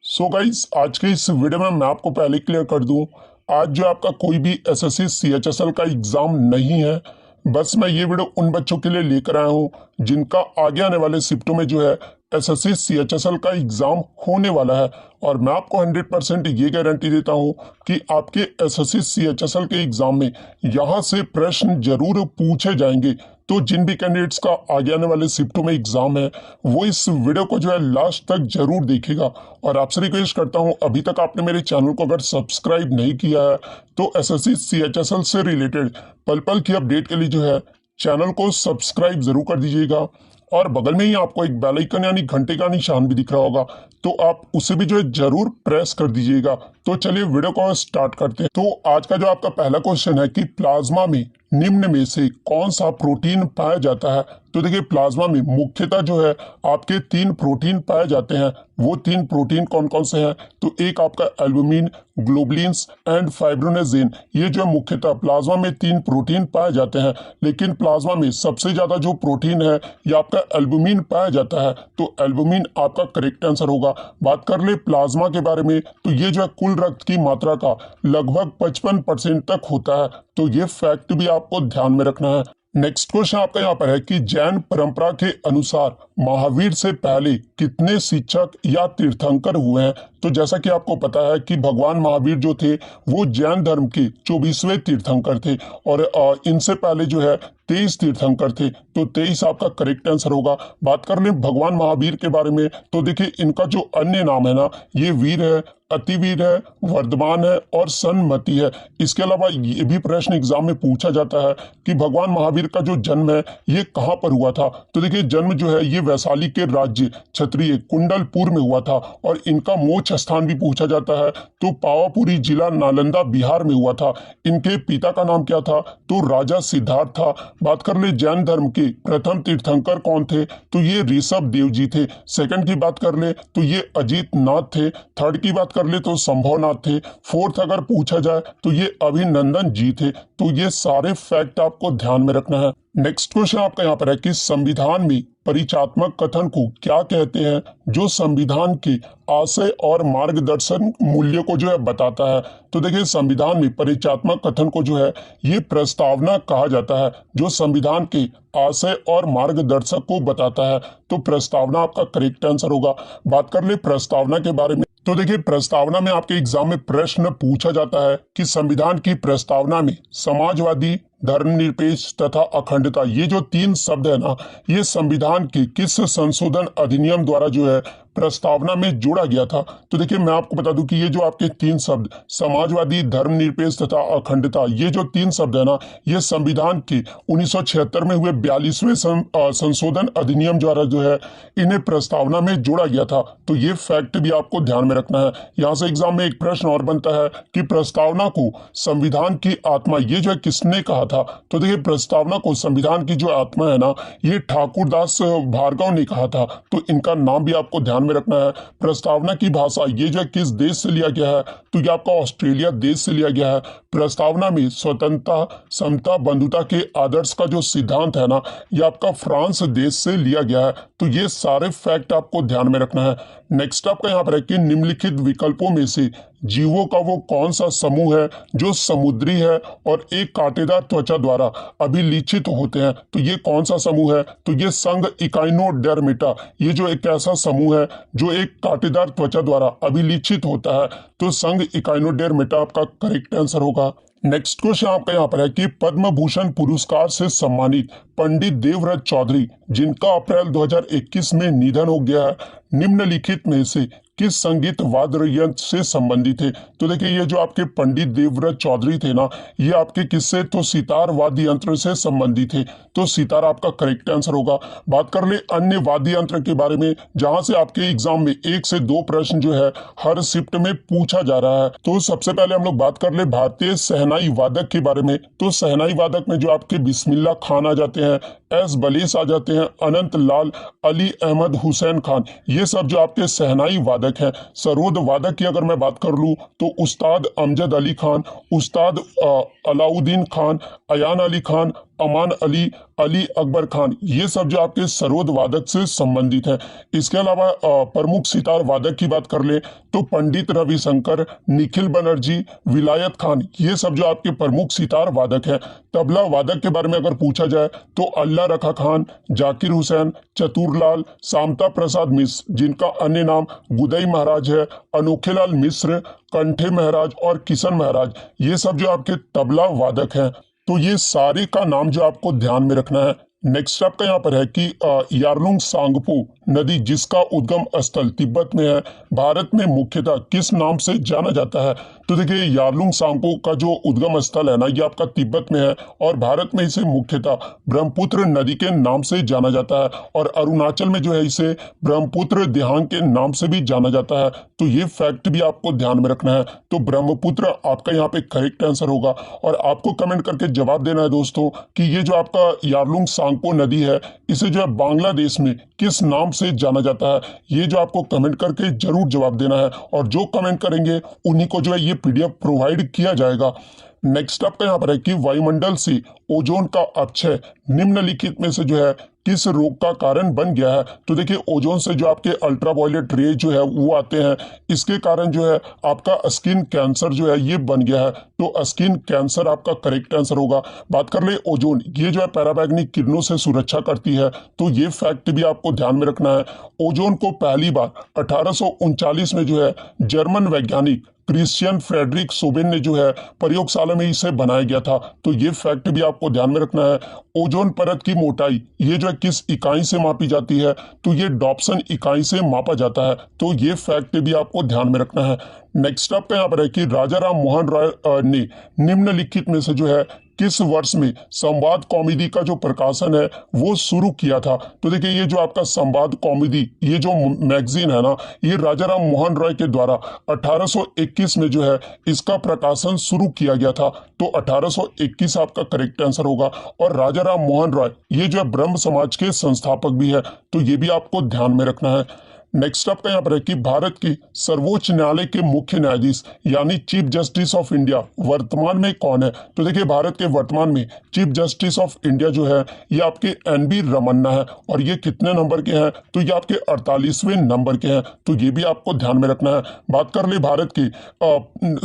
So guys, आज के इस वीडियो में मैं आपको पहले क्लियर कर दूं, आज जो आपका कोई भी एसएससी सीएचएसएल का एग्जाम नहीं है। बस मैं ये वीडियो उन बच्चों के लिए लेकर आया हूं जिनका आगे आने वाले शिफ्टों में जो है एसएससी सीएचएसएल का एग्जाम होने वाला है। और मैं आपको 100% ये गारंटी देता हूं कि आपके एसएससी सीएचएसएल के एग्जाम में यहाँ से प्रश्न जरूर पूछे जाएंगे। तो जिन भी कैंडिडेट्स का आगे आने वाले शिफ्टों में एग्जाम है वो इस वीडियो को जो है लास्ट तक जरूर देखेगा। और आपसे रिक्वेस्ट करता हूं, अभी तक आपने मेरे चैनल को अगर सब्सक्राइब नहीं किया है तो एसएससी सीएचएसएल से रिलेटेड पल पल की अपडेट के लिए जो है चैनल को सब्सक्राइब जरूर कर दीजिएगा। और बगल में ही आपको एक बेल आइकन यानी घंटे का निशान भी दिख रहा होगा, तो आप उसे भी जो है जरूर प्रेस कर दीजिएगा। तो चलिए वीडियो को स्टार्ट करते हैं। तो आज का जो आपका पहला क्वेश्चन है कि प्लाज्मा में निम्न में से कौन सा प्रोटीन पाया जाता है। तो देखिए, प्लाज्मा में मुख्यतः जो है आपके 3 प्रोटीन पाए जाते हैं। वो 3 प्रोटीन कौन कौन से हैं? तो एक आपका एल्बुमिन, ग्लोबुलिन्स एंड फाइब्रोनेजिन। ये जो है मुख्यतः प्लाज्मा में 3 प्रोटीन पाए जाते हैं। लेकिन प्लाज्मा में सबसे ज्यादा जो प्रोटीन है ये आपका एल्बुमिन पाया जाता है। तो एल्बुमिन आपका करेक्ट आंसर होगा। बात कर ले प्लाज्मा के बारे में, तो ये जो है कुल रक्त की मात्रा का लगभग 55% तक होता है। तो ये फैक्ट भी आपको ध्यान में रखना है। नेक्स्ट क्वेश्चन आपका यहाँ पर है कि जैन परंपरा के अनुसार महावीर से पहले कितने शिक्षक या तीर्थंकर हुए हैं। तो जैसा कि आपको पता है कि भगवान महावीर जो थे वो जैन धर्म के 24वें तीर्थंकर थे। और इनसे पहले जो है 23 तीर्थंकर थे। तो 23 आपका करेक्ट आंसर होगा। बात कर लें भगवान महावीर के बारे में, तो देखिए इनका जो अन्य नाम है ना, ये वीर है, अतिवीर है, वर्धमान है और सन्मति है। इसके अलावा ये भी प्रश्न एग्जाम में पूछा जाता है कि भगवान महावीर का जो जन्म है ये कहाँ पर हुआ था। तो देखिए, जन्म जो है ये वैशाली के राज्य क्षत्रिय कुंडलपुर में हुआ था। और इनका मोक्ष स्थान भी पूछा जाता है, तो पावापुरी जिला नालंदा बिहार में हुआ था। इनके पिता का नाम क्या था? तो राजा सिद्धार्थ था। बात कर ले जैन धर्म के प्रथम तीर्थंकर कौन थे? तो ये ऋषभ देव जी थे। सेकंड की बात कर ले तो ये अजीत नाथ थे। थर्ड की बात कर ले तो संभवनाथ थे। फोर्थ अगर पूछा जाए तो ये अभिनंदन जी थे। तो ये सारे फैक्ट आपको ध्यान में रखना है। नेक्स्ट क्वेश्चन आपका यहाँ पर है कि संविधान में परिचयात्मक कथन को क्या कहते हैं, जो संविधान के आशय और मार्गदर्शन मूल्य को जो है बताता है। तो देखिए, संविधान में परिचयात्मक कथन को जो है ये प्रस्तावना कहा जाता है, जो संविधान के आशय और मार्गदर्शक को बताता है। तो प्रस्तावना आपका करेक्ट आंसर होगा। बात कर ले प्रस्तावना के बारे में, तो देखिए प्रस्तावना में आपके एग्जाम में प्रश्न पूछा जाता है कि संविधान की प्रस्तावना में समाजवादी, धर्मनिरपेक्ष तथा अखंडता, ये जो 3 शब्द है ना, ये संविधान के किस संशोधन अधिनियम द्वारा जो है प्रस्तावना में जोड़ा गया था। तो देखिए, मैं आपको बता दूं कि ये जो आपके 3 शब्द समाजवादी, धर्मनिरपेक्ष तथा अखंडता, ये जो 3 शब्द है ना, ये संविधान के 1976 में हुए 42वें संशोधन अधिनियम द्वारा जो है इन्हें प्रस्तावना में जोड़ा गया था। तो ये फैक्ट भी आपको ध्यान में रखना है। यहाँ से एग्जाम में एक प्रश्न और बनता है कि प्रस्तावना को संविधान की आत्मा ये जो है किसने कहा था। तो देखिए, प्रस्तावना को संविधान की जो आत्मा है ना, ये ठाकुरदास भार्गव ने कहा था। तो इनका नाम भी आपको ध्यान में रखना है। प्रस्तावना की भाषा ये जो है किस देश से लिया गया है? तो ये आपका ऑस्ट्रेलिया देश से लिया गया है। प्रस्तावना में स्वतंत्रता, समता, बंधुता के आदर्श का जो सिद्धांत है ना, ये आपका फ्रांस देश से लिया गया है। तो ये सारे फैक्ट आपको ध्यान में रखना है। नेक्स्ट आपका यहाँ पर है कि निम्नलिखित विकल्पों में से जीवों का वो कौन सा समूह है जो समुद्री है और एक कांटेदार त्वचा द्वारा अभिलिखित होते हैं। तो ये कौन सा समूह है? तो ये संघ इकाइनोडर्मिटा, ये जो एक ऐसा समूह है जो एक कांटेदार त्वचा द्वारा अभिलिखित होता है। तो संघ इकाइनोडर्मिटा आपका करेक्ट आंसर होगा। नेक्स्ट क्वेश्चन आपका यहाँ पर है कि पद्म भूषण पुरस्कार से सम्मानित पंडित देवव्रत चौधरी, जिनका अप्रैल 2021 में निधन हो गया है, निम्नलिखित में से किस संगीत वाद्य यंत्र से संबंधित थे। तो देखिए, ये जो आपके पंडित देवव्रत चौधरी थे ना, ये आपके किससे? तो सितार वाद्य यंत्र से संबंधित थे। तो सितार आपका करेक्ट आंसर होगा। बात कर ले अन्य वाद्य यंत्र के बारे में, जहां से आपके एग्जाम में 1 से 2 प्रश्न जो है हर शिफ्ट में पूछा जा रहा है। तो सबसे पहले हम लोग बात कर ले भारतीय शहनाई वादक के बारे में। तो शहनाई वादक में जो आपके बिस्मिल्लाह खान आ जाते हैं, एस बलीस आ जाते हैं, अनंत लाल, अली अहमद हुसैन खान, ये सब जो आपके शहनाई वादक हैं। सरोद वादक की अगर मैं बात कर लूं तो उस्ताद अमजद अली खान, उस्ताद अलाउद्दीन खान, अयान अली खान, अमान अली, अली अकबर खान, ये सब जो आपके सरोद वादक से संबंधित है। इसके अलावा प्रमुख सितार वादक की बात कर ले तो पंडित रविशंकर, निखिल बनर्जी, विलायत खान, ये सब जो आपके प्रमुख सितार वादक हैं। तबला वादक के बारे में अगर पूछा जाए तो अल्लाह रखा खान, जाकिर हुसैन, चतुरलाल, शामता प्रसाद मिश्र, जिनका अन्य नाम गुदई महाराज है, अनोखेलाल मिश्र, कंठे महाराज और किशन महाराज, ये सब जो आपके तबला वादक हैं। तो ये सारे का नाम जो आपको ध्यान में रखना है। नेक्स्ट आपका यहाँ पर है कि यारलुंग सांगपो नदी, जिसका उद्गम स्थल तिब्बत में है, भारत में मुख्यतः किस नाम से जाना जाता है? तो देखिए, यारलुंग सांगपो का जो उद्गम स्थल है ना, ये आपका तिब्बत में है और भारत में इसे मुख्यतः ब्रह्मपुत्र नदी के नाम से जाना जाता है और अरुणाचल में जो है इसे ब्रह्मपुत्र दिहांग के नाम से भी जाना जाता है। तो ये फैक्ट भी आपको ध्यान में रखना है। तो ब्रह्मपुत्र आपका यहाँ पे करेक्ट आंसर होगा और आपको कमेंट करके जवाब देना है दोस्तों कि ये जो आपका यारलुंग सांगपो नदी है, इसे जो है बांग्लादेश में किस नाम से जाना जाता है? ये जो आपको कमेंट करके जरूर जवाब देना है और जो कमेंट करेंगे उन्हीं को जो है ये पीडीएफ प्रोवाइड किया जाएगा। नेक्स्ट आपका यहाँ पर है कि वायुमंडल से ओजोन का अपक्षय निम्नलिखित में से जो है किस रोग का कारण बन गया है? तो देखिए, ओजोन से जो आपके अल्ट्रावायलेट रे जो है वो आते हैं, इसके कारण जो है आपका स्किन कैंसर जो है ये बन गया है। तो स्किन कैंसर आपका करेक्ट आंसर होगा। बात कर ले ओजोन, ये जो है पैराबैग्निक किरणों से सुरक्षा करती है, तो ये फैक्ट भी आपको ध्यान में रखना है। ओजोन को पहली बार 1839 में जो है जर्मन वैज्ञानिक क्रिश्चियन फ्रेडरिक सोबेन ने जो है प्रयोगशाला में इसे बनाया गया था। तो ये फैक्ट भी आपको ध्यान में रखना है। ओजोन परत की मोटाई ये जो है किस इकाई से मापी जाती है? तो ये डॉप्सन इकाई से मापा जाता है। तो ये फैक्ट भी आपको ध्यान में रखना है। नेक्स्ट आपका यहाँ पर है कि राजा राम मोहन राय ने निम्नलिखित में से जो है किस वर्ष में संवाद कॉमेडी का जो प्रकाशन है वो शुरू किया था? तो देखिए, ये जो आपका संवाद कॉमेडी, ये जो मैगजीन है ना, ये राजा राम मोहन राय के द्वारा 1821 में जो है इसका प्रकाशन शुरू किया गया था। तो 1821 आपका करेक्ट आंसर होगा। और राजा राम मोहन राय ये जो है ब्रह्म समाज के संस्थापक भी है, तो ये भी आपको ध्यान में रखना है। नेक्स्ट आपका यहाँ पर है कि भारत के सर्वोच्च न्यायालय के मुख्य न्यायाधीश यानी चीफ जस्टिस ऑफ इंडिया वर्तमान में कौन है? तो देखिए, भारत के वर्तमान में चीफ जस्टिस ऑफ इंडिया जो है ये आपके एन.वी. रमन्ना है और ये कितने नंबर के हैं? तो ये आपके 48वें नंबर के हैं। तो ये भी आपको ध्यान में रखना है। बात कर ले भारत के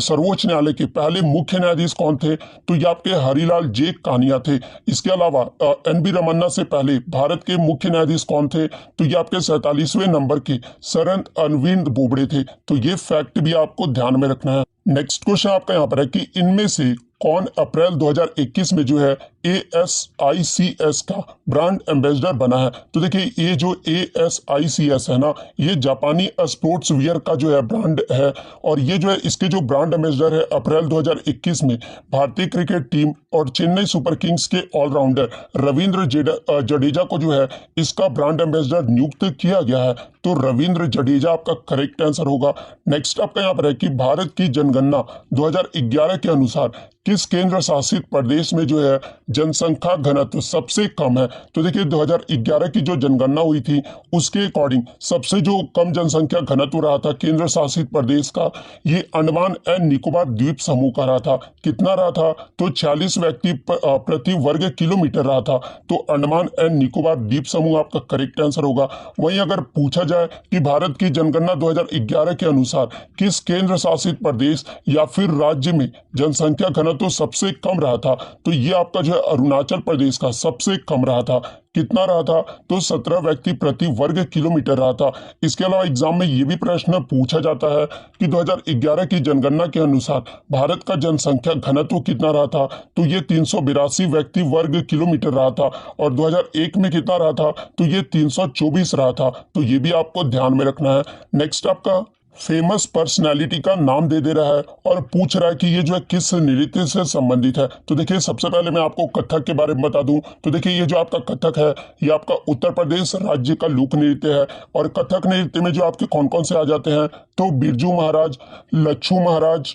सर्वोच्च न्यायालय के पहले मुख्य न्यायाधीश कौन थे? तो ये आपके हरिलाल जे कानिया थे। इसके अलावा एन.वी. रमन्ना से पहले भारत के मुख्य न्यायाधीश कौन थे? तो ये आपके 47वें नंबर के शरण अरविंद बोबड़े थे। तो ये फैक्ट भी आपको ध्यान में रखना है। नेक्स्ट क्वेश्चन आपका यहाँ पर है कि इनमें से कौन अप्रैल 2021 में जो है ASICS का ब्रांड एम्बेसडर बना है? तो देखिए, ये जो ASICS है ना, ये जापानी स्पोर्ट्स वियर का जो है ब्रांड है और ये जो है इसके जो ब्रांड एम्बेसडर है अप्रैल 2021 में भारतीय क्रिकेट टीम और चेन्नई सुपर किंग्स के ऑलराउंडर रविंद्र जडेजा को जो है इसका ब्रांड एम्बेसडर नियुक्त किया गया है। तो रविंद्र जडेजा आपका करेक्ट आंसर होगा। नेक्स्ट आपका यहाँ पर है कि भारत की जनगणना 2011 के अनुसार किस केंद्र शासित प्रदेश में जो है जनसंख्या घनत्व सबसे कम है? तो देखिए, 2011 की जो जनगणना हुई थी उसके अकॉर्डिंग सबसे जो कम जनसंख्या घनत्व रहा था केंद्र शासित प्रदेश का, ये अंडमान एंड निकोबार द्वीप समूह का रहा था। कितना रहा था? तो 46 व्यक्ति प्रति वर्ग किलोमीटर रहा था। तो अंडमान एंड निकोबार द्वीप समूह आपका करेक्ट आंसर होगा। वहीं अगर पूछा जाए कि भारत की जनगणना 2011 के अनुसार किस केंद्र शासित प्रदेश या फिर राज्य में जनसंख्या घनत्व सबसे कम रहा था, तो ये आपका जो है अरुणाचल प्रदेश का सबसे कम रहा था। कितना रहा था? तो 17 व्यक्ति प्रति वर्ग किलोमीटर रहा था। इसके अलावा एग्जाम में ये भी प्रश्न पूछा जाता है कि 2011 की जनगणना के अनुसार भारत का जनसंख्या घनत्व कितना रहा था? तो ये 382 व्यक्ति वर्ग किलोमीटर रहा था और 2001 में कितना रहा था? तो ये 324 रहा था। तो ये भी आपको ध्यान में रखना है। नेक्स्ट आपका फेमस पर्सनालिटी का नाम दे रहा है और पूछ रहा है कि ये जो है किस नृत्य से संबंधित है। तो देखिए, सबसे पहले मैं आपको कथक के बारे में बता दूं। तो देखिए, ये जो आपका कथक है ये आपका उत्तर प्रदेश राज्य का लोक नृत्य है और कथक नृत्य में जो आपके कौन कौन से आ जाते हैं? तो बिरजू महाराज, लच्छू महाराज,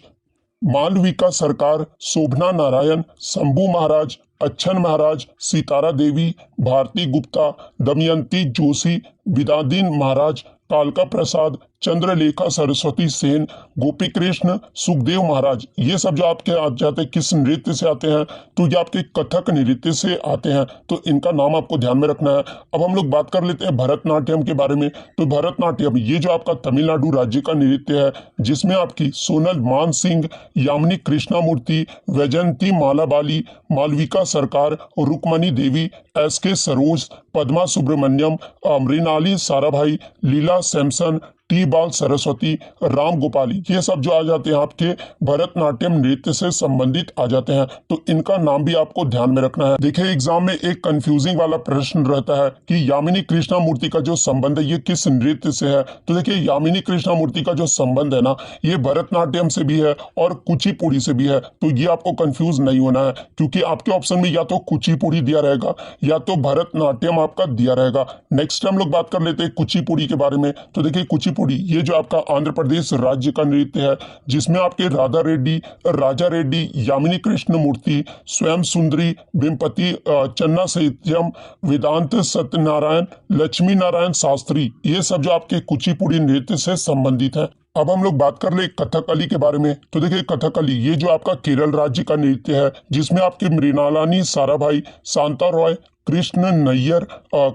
मालविका सरकार, शोभना नारायण, शंभू महाराज, अच्छन महाराज, सितारा देवी, भारती गुप्ता, दमयंती जोशी, विदादीन महाराज, कालका प्रसाद, चंद्रलेखा सरस्वती सेन, गोपी कृष्ण, सुखदेव महाराज, ये सब जो आपके आ जाते हैं किस नृत्य से आते हैं, तो ये आपके कथक नृत्य से आते हैं, तो इनका नाम आपको ध्यान में रखना है। अब हम लोग बात कर लेते हैं भरतनाट्यम के बारे में। तो भरतनाट्यम ये जो आपका तमिलनाडु राज्य का नृत्य है, जिसमें आपकी सोनल मानसिंह, यामिनी कृष्णामूर्ति, वैजयंती मालाबाली, मालविका सरकार, रुक्मणी देवी, SK सरोज, पद्मा सुब्रमण्यम, मृणाली साराभाई, लीला सैमसन, टी बाल सरस्वती, राम गोपाली, ये सब जो आ जाते हैं आपके भरतनाट्यम नृत्य से संबंधित आ जाते हैं, तो इनका नाम भी आपको ध्यान में रखना है। देखिए एग्जाम में एक कंफ्यूजिंग वाला प्रश्न रहता है कि यामिनी कृष्णामूर्ति का जो संबंध है ये किस नृत्य से है। तो देखिए यामिनी कृष्णामूर्ति का जो संबंध है ना, ये भरतनाट्यम से भी है और कुचिपुड़ी से भी है, तो ये आपको कंफ्यूज नहीं होना है, क्योंकि आपके ऑप्शन में या तो कुचिपुड़ी दिया रहेगा या तो भरतनाट्यम आपका दिया रहेगा। नेक्स्ट हम लोग बात कर लेते हैं कुचिपुड़ी के बारे में। तो देखिए कुचिपुड़ी ये जो आपका आंध्र प्रदेश राज्य का नृत्य है, जिसमें आपके राधा रेड्डी, राजा रेड्डी, यामिनी कृष्ण मूर्ति, स्वयं सुंदरी, बिम्पति, चन्ना साहित्यम, वेदांत सत्यनारायण, लक्ष्मी नारायण शास्त्री, ये सब जो आपके कुचिपुड़ी नृत्य से संबंधित है। अब हम लोग बात कर ले कथकली के बारे में। तो देखिए कथकली ये जो आपका केरल राज्य का नृत्य है, जिसमें आपके मृणालिनी साराभाई, शांता रॉय, कृष्ण नैयर,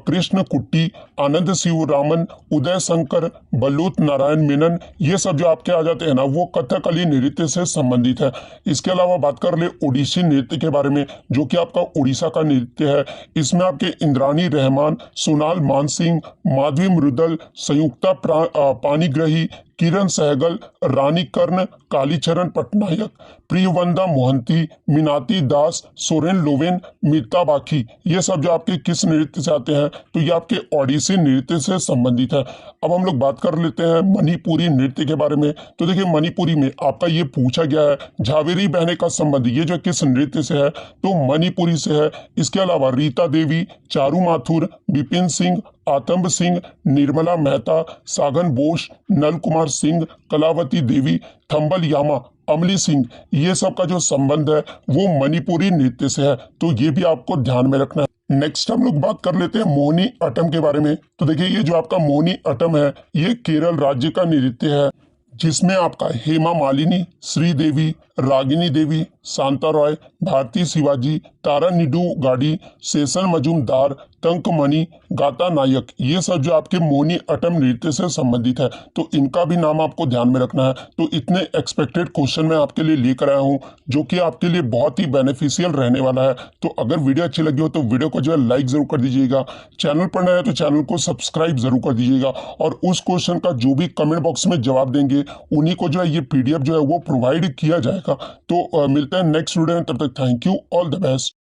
कृष्ण कुट्टी, आनंद शिवरामन, उदय शंकर, बलूत नारायण मेनन, ये सब जो आपके आ जाते हैं ना, वो कथकली नृत्य से संबंधित है। इसके अलावा बात कर ले ओडिसी नृत्य के बारे में, जो कि आपका उड़ीसा का नृत्य है। इसमें आपके इंद्रानी रहमान, सोनाल मानसिंह, माधवी मृदल, संयुक्ता पानीग्रही, किरण सहगल, रानी कर्ण, कालीचरण पटनायक, प्रियवंदा मोहंती, मीनाती दास, सोरेन लोवेन, मीता बाखी, ये सब जो आपके किस नृत्य से आते हैं, तो ये आपके ओडिसी नृत्य से संबंधित है। अब हम लोग बात कर लेते हैं मणिपुरी नृत्य के बारे में। तो देखिए मणिपुरी में आपका ये पूछा गया है झावेरी बहने का संबंध ये जो किस नृत्य से है, तो मणिपुरी से है। इसके अलावा रीता देवी, चारू माथुर, विपिन सिंह, आतंब सिंह, निर्मला मेहता, सागन बोस, नल कुमार सिंह, कलावती देवी, थम्बल यामा, अमली सिंह, ये सब का जो संबंध है वो मणिपुरी नृत्य से है, तो ये भी आपको ध्यान में रखना है। नेक्स्ट हम लोग बात कर लेते हैं मोहिनी अट्टम के बारे में। तो देखिए ये जो आपका मोहिनी अट्टम है, ये केरल राज्य का नृत्य है, जिसमें आपका हेमा मालिनी, श्रीदेवी, रागिनी देवी, शांता रॉय, भारती शिवाजी, तारा निडू गाड़ी, शेषन मजूमदार, तंकमणि, गाता नायक, ये सब जो आपके मोहिनी अट्टम नृत्य से संबंधित है, तो इनका भी नाम आपको ध्यान में रखना है। तो इतने एक्सपेक्टेड क्वेश्चन मैं आपके लिए लेकर आया हूँ, जो कि आपके लिए बहुत ही बेनिफिशियल रहने वाला है। तो अगर वीडियो अच्छी लगी हो तो वीडियो को जो है लाइक जरूर कर दीजिएगा, चैनल पर नया है तो चैनल को सब्सक्राइब जरूर कर दीजिएगा, और उस क्वेश्चन का जो भी कमेंट बॉक्स में जवाब देंगे उन्हीं को जो है ये PDF जो है वो प्रोवाइड किया जाएगा। तो मिलते हैं नेक्स्ट वीडियो में, तब तक thank you, all the best.